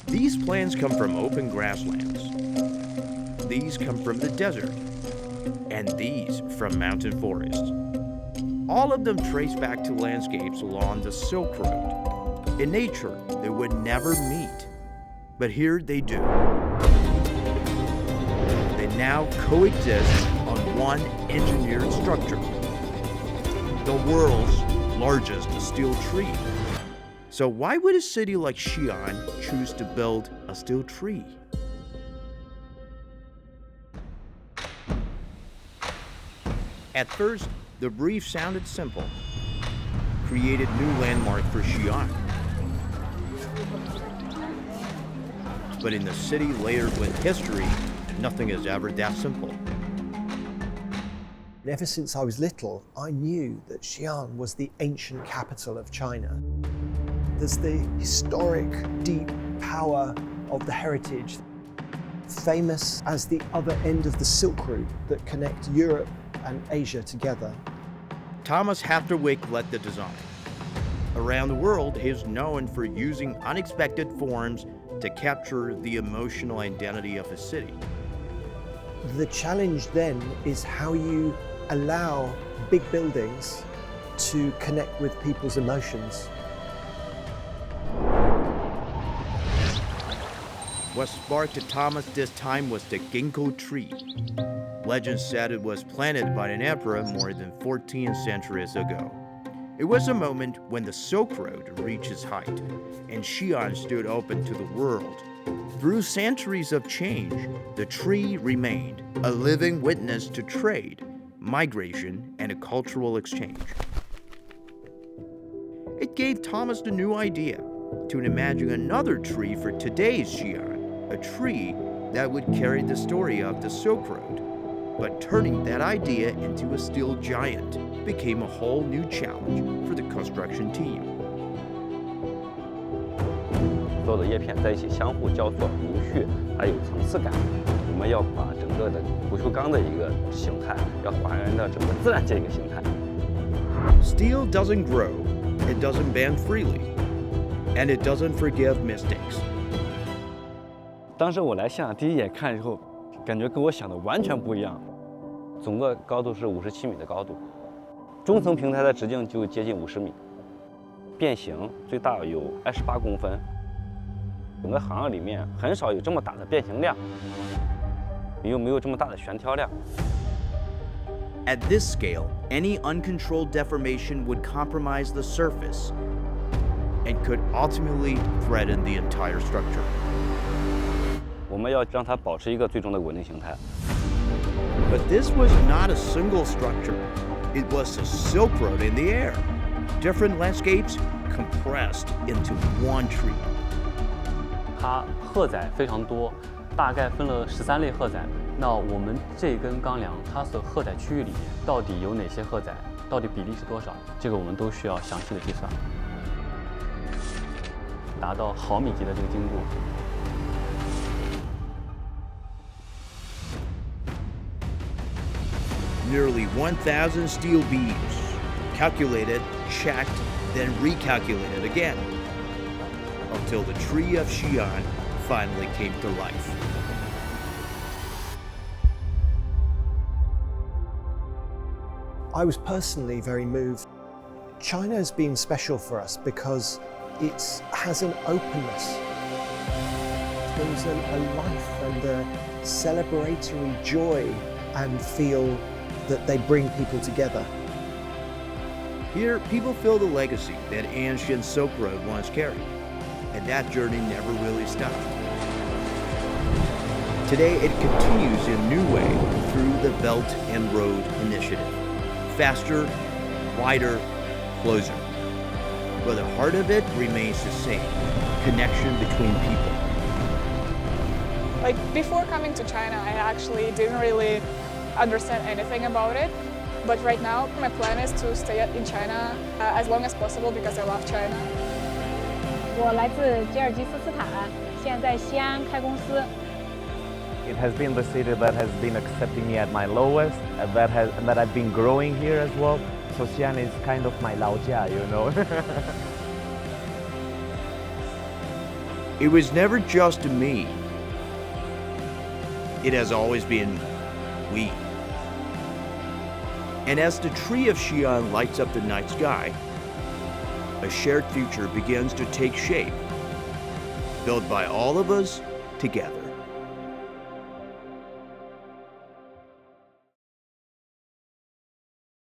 These plants come from open grasslands. These come from the desert. And these from mountain forests. All of them trace back to landscapes along the Silk Road. In nature, they would never meet. But here they do. They now coexist on one engineered structure. The world's largest steel tree. So why would a city like Xi'an choose to build a steel tree? At first, the brief sounded simple. Create a new landmark for Xi'an. But in the city layered with history, nothing is ever that simple. Ever since I was little, I knew that Xi'an was the ancient capital of China. There's the historic, deep power of the heritage, famous as the other end of the Silk Route that connect Europe and Asia together. Thomas Heatherwick led the design. Around the world, he is known for using unexpected forms to capture the emotional identity of a city. The challenge then is how you allow big buildings to connect with people's emotions. What sparked Thomas this time was the ginkgo tree. Legend said it was planted by an emperor more than 14 centuries ago. It was a moment when the Silk Road reached its height, and Xi'an stood open to the world. Through centuries of change, the tree remained a living witness to trade, migration, and a cultural exchange. It gave Thomas the new idea to imagine another tree for today's Xi'an, a tree that would carry the story of the Silk Road. But turning that idea into a steel giant became a whole new challenge for the construction team. 所有的叶片在一起相互交错、明续，还有层次感。我们要把整个的不锈钢的一个形态，要还原到整个自然界一个形态。Steel doesn't grow, it doesn't bend freely, and it doesn't forgive mistakes. 当时我来现场第一眼看以后，感觉跟我想的完全不一样。总个高度是57米的高度，中层平台的直径就接近50米，变形最大有28公分。整个行业里面很少有这么大的变形量，又没有这么大的悬挑量。At this scale, any uncontrolled deformation would compromise the surface and could ultimately threaten the entire structure. 我们要让它保持一个最终的稳定形态。But this was not a single structure. It was a Silk Road in the air. Different landscapes compressed into one tree. 它荷载非常多，大概分了13类荷载。那我们这根钢梁，它所荷载区域里面到底有哪些荷载？到底比例是多少？这个我们都需要详细的计算，达到毫米级的这个精度。Nearly 1,000 steel beams, calculated, checked, then recalculated again, until the tree of Xi'an finally came to life. I was personally very moved. China has been special for us because it has an openness. There's a life and a celebratory joy and feel that they bring people together. Here, people feel the legacy that ancient Silk Road once carried, and that journey never really stopped. Today, it continues in a new way through the Belt and Road Initiative. Faster, wider, closer. But the heart of it remains the same, connection between people. Like, before coming to China, I actually didn't really understand anything about it. But right now, my plan is to stay in China as long as possible because I love China. 我来自吉尔吉斯斯坦，现在在西安开公司。It has been the city that has been accepting me at my lowest, and that I've been growing here as well. So Xi'an is kind of my 老家, you know. It was never just me. It has always been we. And as the tree of Xi'an lights up the night sky, a shared future begins to take shape, built by all of us together.